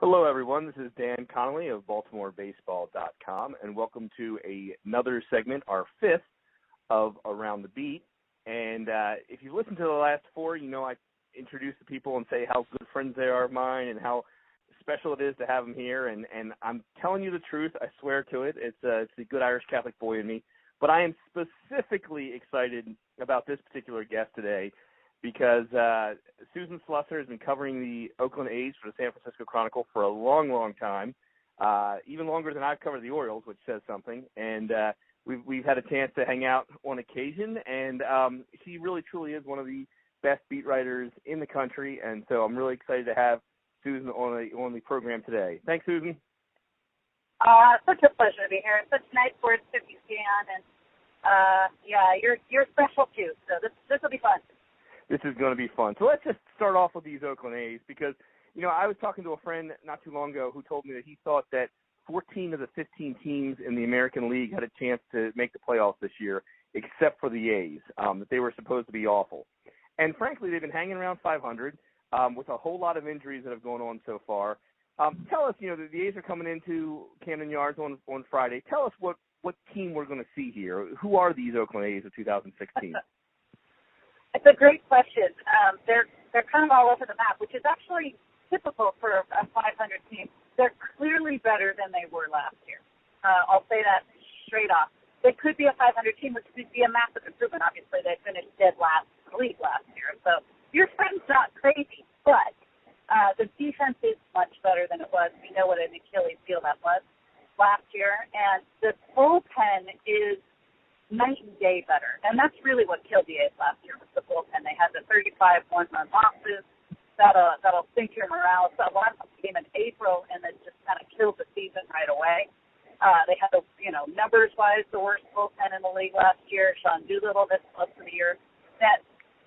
Hello, everyone. This is Dan Connolly of BaltimoreBaseball.com, and welcome to another segment, our fifth of Around the Beat. And if you listen to the last four, you know I introduce the people and say how good friends they are of mine and how special it is to have them here. And I'm telling you the truth. I swear to it. It's the good Irish Catholic boy in me. But I am specifically excited about this particular guest today because Susan Slusser has been covering the Oakland A's for the San Francisco Chronicle for a long, long time, even longer than I've covered the Orioles, which says something. And we've had a chance to hang out on occasion, and she really, truly is one of the best beat writers in the country. And so I'm really excited to have Susan on the program today. Thanks, Susan. Such a pleasure to be here. Such nice words to be seen, and you're special too. So this will be fun. This is going to be fun. So let's just start off with these Oakland A's because, you know, I was talking to a friend not too long ago who told me that he thought that 14 of the 15 teams in the American League had a chance to make the playoffs this year, except for the A's, that they were supposed to be awful. And frankly, they've been hanging around 500 with a whole lot of injuries that have gone on so far. Tell us, you know, the A's are coming into Camden Yards on Friday. Tell us what team we're going to see here. Who are these Oakland A's of 2016? It's a great question. They're kind of all over the map, which is actually typical for a 500 team. They're clearly better than they were last year. I'll say that straight off. They could be a 500 team, which would be a massive improvement. Obviously, they finished dead last in the league last year. So your friend's not crazy, but the defense is much better than it was. We know what an Achilles heel that was last year. And the bullpen is night and day better. And that's really what killed the A's last year was the bullpen. They had the 35 one-run losses. That'll sink your morale. So a lot of them came in April and then just kind of killed the season right away. They had, numbers-wise, the worst bullpen in the league last year. Sean Doolittle missed most of the year.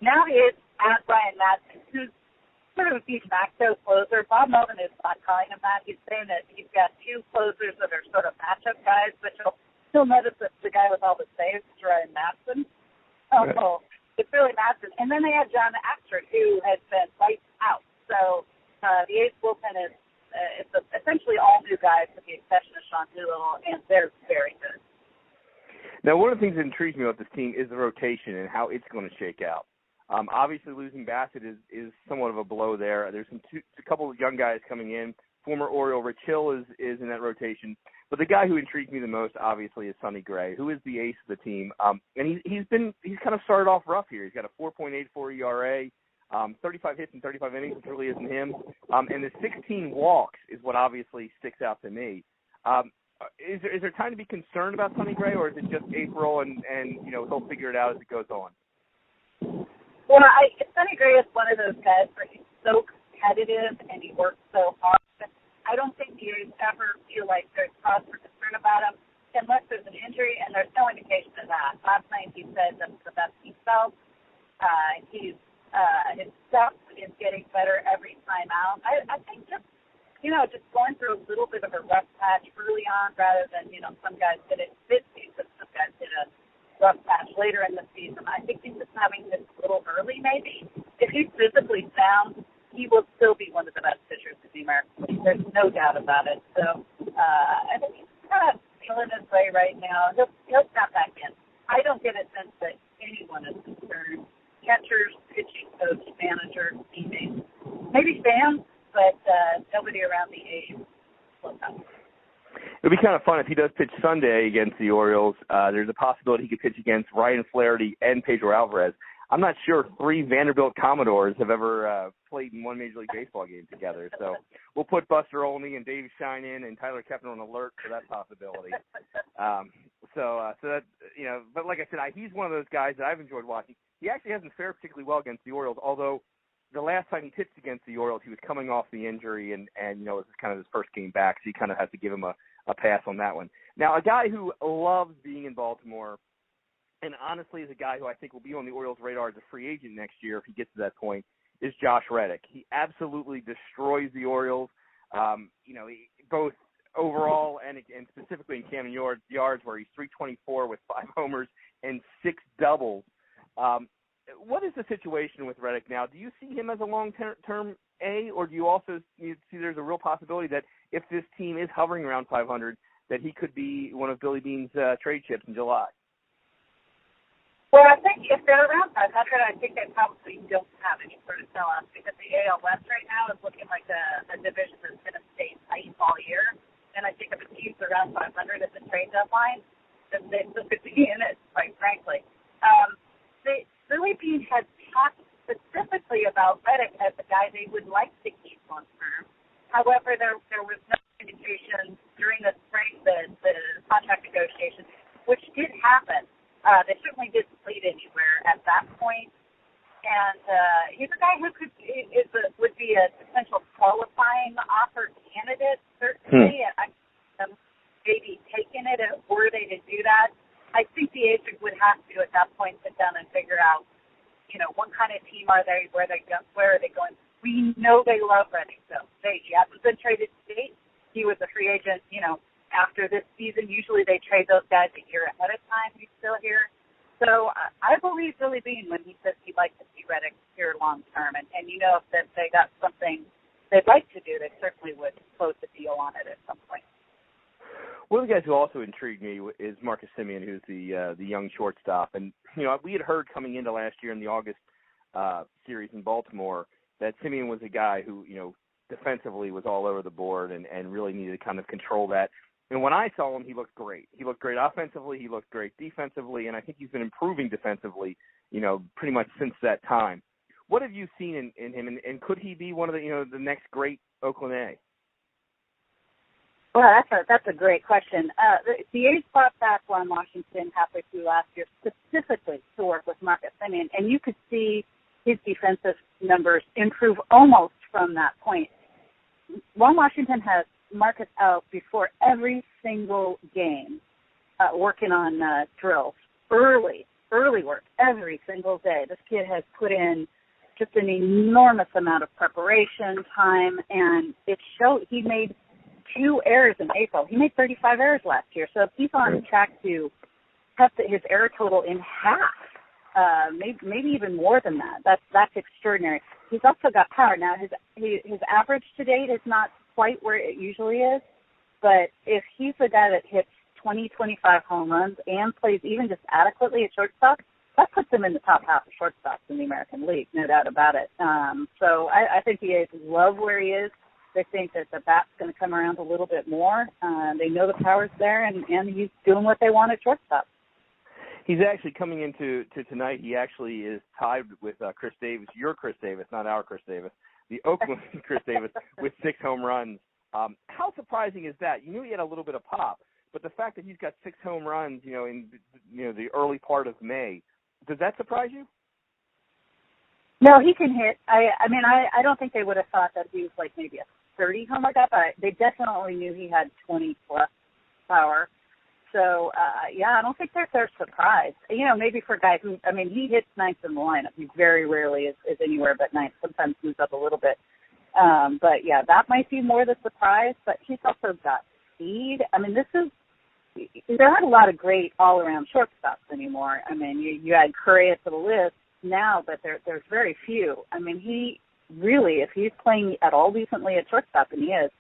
Now the A's add Brian Madsen, who's sort of a de facto closer. Bob Melvin is not calling him that. He's saying that he's got two closers that are sort of matchup guys, but you'll notice that the guy with all the saves is Ryan Madsen. So it's really Madsen. And then they had John Axford, who has been wiped out. So the A's bullpen is it's essentially all new guys with the exception of Sean Doolittle, and they're very good. Now, one of the things that intrigues me about this team is the rotation and how it's going to shake out. Obviously, losing Bassett is somewhat of a blow there. There's a couple of young guys coming in. Former Oriole Rich Hill is in that rotation. But the guy who intrigues me the most, obviously, is Sonny Gray, who is the ace of the team. And he's kind of started off rough here. He's got a 4.84 ERA, 35 hits in 35 innings, which really isn't him. And the 16 walks is what obviously sticks out to me. Is there time to be concerned about Sonny Gray, or is it just April and he'll figure it out as it goes on? Well, Sonny Gray is one of those guys where he's so competitive and he works so hard. I don't think the A's ever feel like there's cause for concern about him unless there's an injury, and there's no indication of that. Last night he said that's the best he felt. His stuff is getting better every time out. I think just going through a little bit of a rough patch early on rather than, some guys did it mid-season, some guys did a rough patch later in the season. I think he's just having this a little early maybe. If he's physically sound, he will still be one of the best pitchers in the American League. There's no doubt about it. So I think he's kind of feeling his way right now. He'll snap back in. I don't get a sense that anyone is concerned. Catchers, pitching coach, manager, teammates, maybe fans, but nobody around the A's will come. It would be kind of fun if he does pitch Sunday against the Orioles. There's a possibility he could pitch against Ryan Flaherty and Pedro Alvarez. I'm not sure 3 Vanderbilt Commodores have ever played in one Major League Baseball game together. So we'll put Buster Olney and Dave Shine in and Tyler Kepner on alert for that possibility. So that, but like I said, he's one of those guys that I've enjoyed watching. He actually hasn't fared particularly well against the Orioles, although the last time he pitched against the Orioles, he was coming off the injury and it was kind of his first game back, so you kind of have to give him a pass on that one. Now, a guy who loves being in Baltimore and honestly is a guy who I think will be on the Orioles' radar as a free agent next year if he gets to that point, is Josh Reddick. He absolutely destroys the Orioles, both overall and specifically in Camden Yards, where he's .324 with 5 homers and 6 doubles. what is the situation with Reddick now? Do you see him as a long-term A, or do you also see there's a real possibility that if this team is hovering around 500, that he could be one of Billy Beane's trade chips in July? Well, I think if they're around 500, I think they probably don't have any sort of sell-off because the AL West right now is looking like a division that's going to stay tight all year. And I think if a team's around 500 at the trade deadline, then they still could be in it, quite frankly. Billy Beane had talked specifically about Reddick as a guy they would like to keep long term. However, there was no indication during the spring, the contract negotiations, which did happen. They certainly didn't lead anywhere at that point. And he's a guy who would be a potential qualifying offer candidate, certainly. And I'm maybe taking it were they to do that. I think the agent would have to, at that point, sit down and figure out, what kind of team are they, where are they going. We know they love Reddick, though. He hasn't been traded to date. He was a free agent, after this season. Usually they trade those guys a year ahead of time. He's still here. So I believe Billy Beane when he says he'd like to see Reddick here long term. And if they got something they'd like to do, they certainly would close the deal on it at some point. One of the guys who also intrigued me is Marcus Semien, who's the young shortstop. And, we had heard coming into last year in the August series in Baltimore that Semien was a guy who, defensively was all over the board and really needed to kind of control that. And when I saw him, he looked great. He looked great offensively. He looked great defensively. And I think he's been improving defensively, pretty much since that time. What have you seen in him? And could he be one of the next great Oakland A? Well, that's a great question. The A's brought back Ron Washington halfway through last year specifically to work with Marcus Semien, and you could see his defensive numbers improve almost from that point. Ron Washington has Marcus out before every single game, working on drills, early work every single day. This kid has put in just an enormous amount of preparation time, and it showed. He made 2 errors in April. He made 35 errors last year, so if he's on track to cut his error total in half, maybe even more than that. That's extraordinary. He's also got power. Now, his average to date is not quite where it usually is, but if he's a guy that hits 20, 25 home runs and plays even just adequately at shortstop, that puts him in the top half of shortstops in the American League, no doubt about it. So I think the A's love where he is. They think that the bat's going to come around a little bit more. They know the power's there, and he's doing what they want at shortstop. He's actually coming into tonight. He actually is tied with Chris Davis, your Chris Davis, not our Chris Davis, the Oakland Chris Davis, with 6 home runs. How surprising is that? You knew he had a little bit of pop, but the fact that he's got 6 home runs, in the early part of May, does that surprise you? No, he can hit. I don't think they would have thought that he was like maybe a 30 home run guy, but they definitely knew he had 20 plus power. So, I don't think they're surprised. Maybe for a guy who, he hits ninth in the lineup. He very rarely is anywhere but ninth. Sometimes moves up a little bit. But, that might be more the surprise. But he's also got speed. There aren't a lot of great all-around shortstops anymore. You add Correa to the list now, but there's very few. He really, if he's playing at all decently at shortstop, and he is,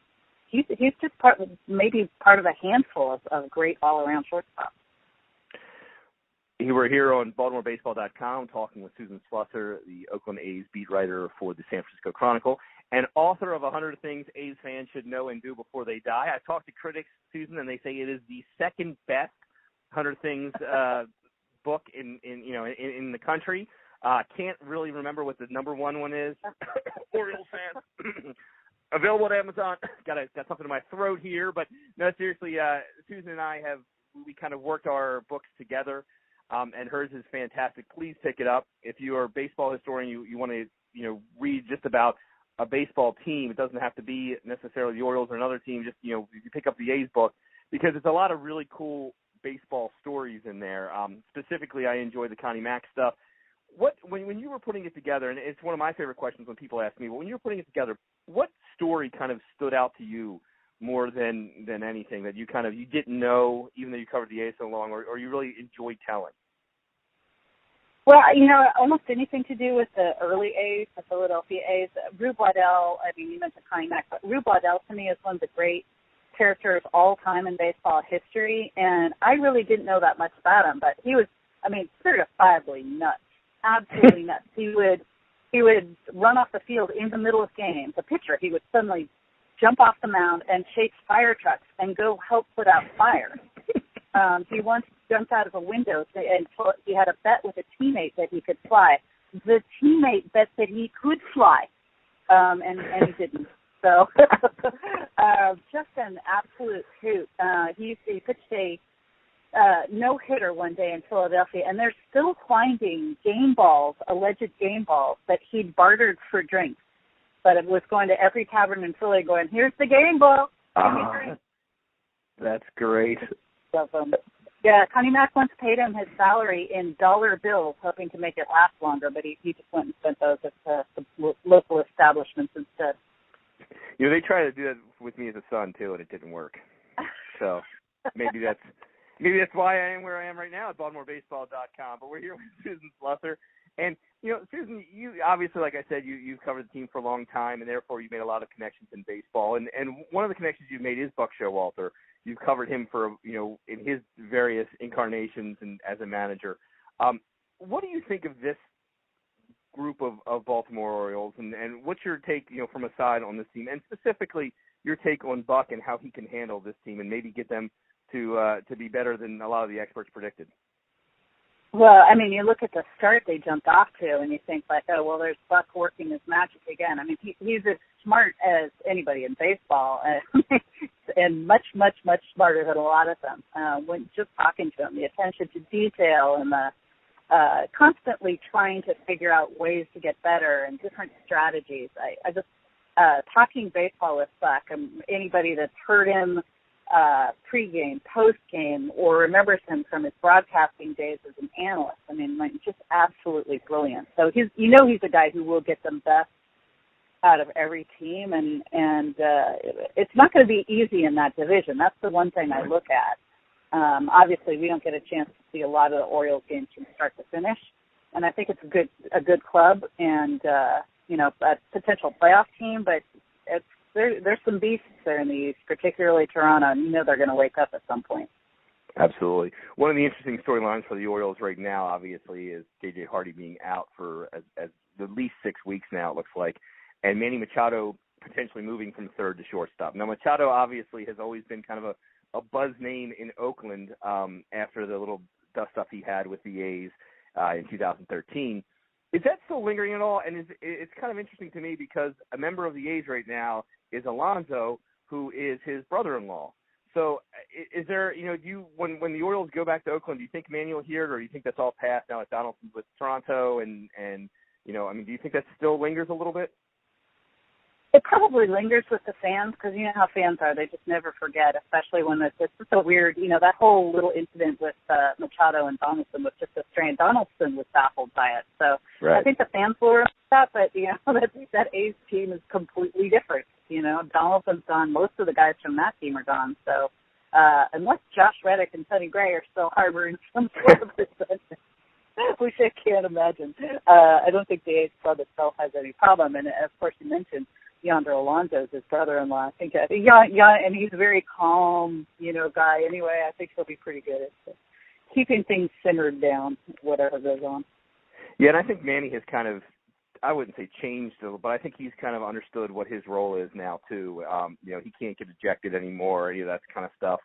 he's just part of a handful of great all-around shortstops. We're here on BaltimoreBaseball.com talking with Susan Slusser, the Oakland A's beat writer for the San Francisco Chronicle, and author of 100 Things A's Fans Should Know and Do Before They Die. I talked to critics, Susan, and they say it is the second best 100 Things book in the country. Can't really remember what the number one is. Orioles fans. Available at Amazon. Got something in my throat here, but no, seriously, Susan and I we kind of worked our books together, and hers is fantastic. Please pick it up. If you are a baseball historian, you want to read just about a baseball team. It doesn't have to be necessarily the Orioles or another team. Just you pick up the A's book because there's a lot of really cool baseball stories in there. Specifically, I enjoy the Connie Mack stuff. When you were putting it together, and it's one of my favorite questions when people ask me, but when you were putting it together, what story kind of stood out to you more than anything that you didn't know, even though you covered the A's so long, or you really enjoyed telling? Well, almost anything to do with the early A's, the Philadelphia A's. Rube Waddell, you mentioned Connie Mack, but Rube Waddell to me is one of the great characters all time in baseball history, and I really didn't know that much about him, but he was, certifiably nuts, absolutely nuts. He would run off the field in the middle of games. A pitcher, he would suddenly jump off the mound and chase fire trucks and go help put out fire. He once jumped out of a window and he had a bet with a teammate that he could fly. The teammate bet that he could fly, and he didn't. So just an absolute hoot. He pitched a no-hitter one day in Philadelphia, and they're still finding alleged game balls that he'd bartered for drinks. But it was going to every tavern in Philly going, here's the game ball. That's great. Yeah, Connie Mack once paid him his salary in dollar bills, hoping to make it last longer, but he just went and spent those at the local establishments instead. They tried to do that with me as a son too, and it didn't work. So maybe that's why I am where I am right now at BaltimoreBaseball.com. But we're here with Susan Slusser, and Susan, you obviously, like I said, you've covered the team for a long time, and therefore you've made a lot of connections in baseball. And one of the connections you've made is Buck Showalter. You've covered him for in his various incarnations and as a manager. What do you think of this group of Baltimore Orioles, and what's your take, from a side on this team, and specifically your take on Buck and how he can handle this team and maybe get them to be better than a lot of the experts predicted? Well, you look at the start they jumped off to, and you think there's Buck working his magic again. He's as smart as anybody in baseball, and much, much, much smarter than a lot of them. When just talking to him, the attention to detail and the constantly trying to figure out ways to get better and different strategies. I just talking baseball with Buck, anybody that's heard him pregame, postgame, or remembers him from his broadcasting days as an analyst. Just absolutely brilliant. So he's a guy who will get them best out of every team, and it's not going to be easy in that division. That's the one thing I look at. Obviously, we don't get a chance to see a lot of the Orioles games from start to finish, and I think it's a good club and a potential playoff team, but there's some beasts there in the East, particularly Toronto, and they're going to wake up at some point. Absolutely. One of the interesting storylines for the Orioles right now, obviously, is J.J. Hardy being out for as at least 6 weeks now, it looks like, and Manny Machado potentially moving from third to shortstop. Now, Machado obviously has always been kind of a buzz name in Oakland after the little dust-up he had with the A's in 2013. Is that still lingering at all? And it's kind of interesting to me because a member of the A's right now is Alonso, who is his brother-in-law. So is there, when the Orioles go back to Oakland, do you think Manny will hear it, or do you think that's all past now that Donaldson's with Toronto? And do you think that still lingers a little bit? It probably lingers with the fans because you know how fans are. They just never forget, especially when it's just so weird. that whole little incident with Machado and Donaldson was just a strange. Donaldson was baffled by it. So right. I think the fans will remember that, but, that A's team is completely different. Donaldson's gone. Most of the guys from that team are gone. So unless Josh Reddick and Sonny Gray are still harboring some sort of resentment, which I can't imagine. I don't think the A's club itself has any problem. And, of course, you mentioned Yonder Alonso is his brother-in-law. I think and he's a very calm, guy. Anyway, I think he'll be pretty good at keeping things simmered down, whatever goes on. Yeah, and I think Manny has kind of, I wouldn't say changed a little, but I think he's kind of understood what his role is now too. He can't get ejected anymore, any of that kind of stuff.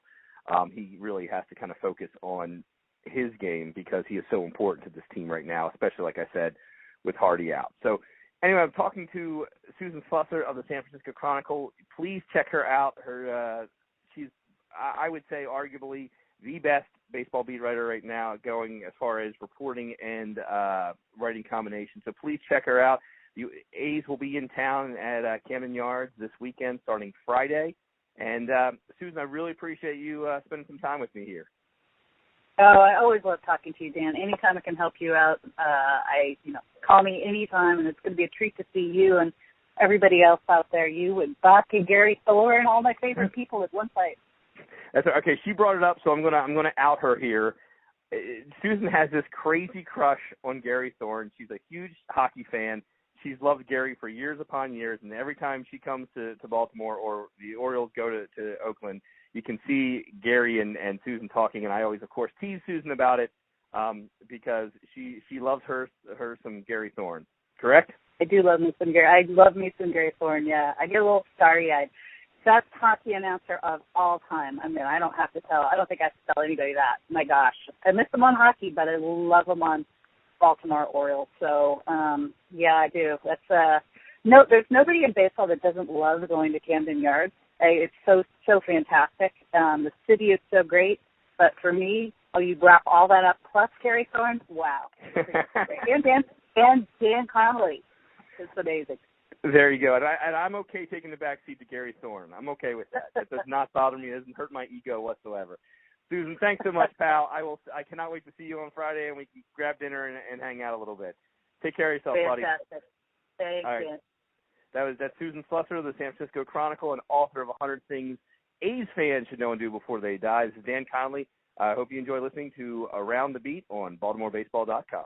He really has to kind of focus on his game because he is so important to this team right now, especially, like I said, with Hardy out. So anyway, I'm talking to Susan Slusser of the San Francisco Chronicle. Please check her out. She's, I would say, arguably the best baseball beat writer right now, going as far as reporting and writing combinations. So please check her out. The A's will be in town at Camden Yards this weekend, starting Friday. And Susan, I really appreciate you spending some time with me here. Oh, I always love talking to you, Dan. Anytime I can help you out, call me anytime, and it's going to be a treat to see you and everybody else out there. You and Buck and Gary Thor and all my favorite people at one site. That's okay. She brought it up, so I'm gonna out her here. Susan has this crazy crush on Gary Thorne. She's a huge hockey fan. She's loved Gary for years upon years, and every time she comes to Baltimore or the Orioles go to Oakland, you can see Gary and Susan talking, and I always, of course, tease Susan about it because she loves her some Gary Thorne. Correct? I do love me some Gary. I love me some Gary Thorne, yeah. I get a little starry-eyed. Best hockey announcer of all time. I mean, I don't have to tell. I don't think I have to tell anybody that. My gosh. I miss him on hockey, but I love him on Baltimore Orioles. So, yeah, I do. That's there's nobody in baseball that doesn't love going to Camden Yards. It's so fantastic. The city is so great. But for me, you wrap all that up plus Gary Thorne, wow. and Dan Connolly. It's amazing. There you go. And I'm okay taking the back seat to Gary Thorne. I'm okay with that. It does not bother me. It doesn't hurt my ego whatsoever. Susan, thanks so much, pal. I cannot wait to see you on Friday, and we can grab dinner and hang out a little bit. Take care of yourself, buddy. Fantastic. Thanks, all right. That's Susan Slusser of the San Francisco Chronicle and author of 100 Things A's Fans Should Know and Do Before They Die. This is Dan Connolly. I hope you enjoy listening to Around the Beat on BaltimoreBaseball.com.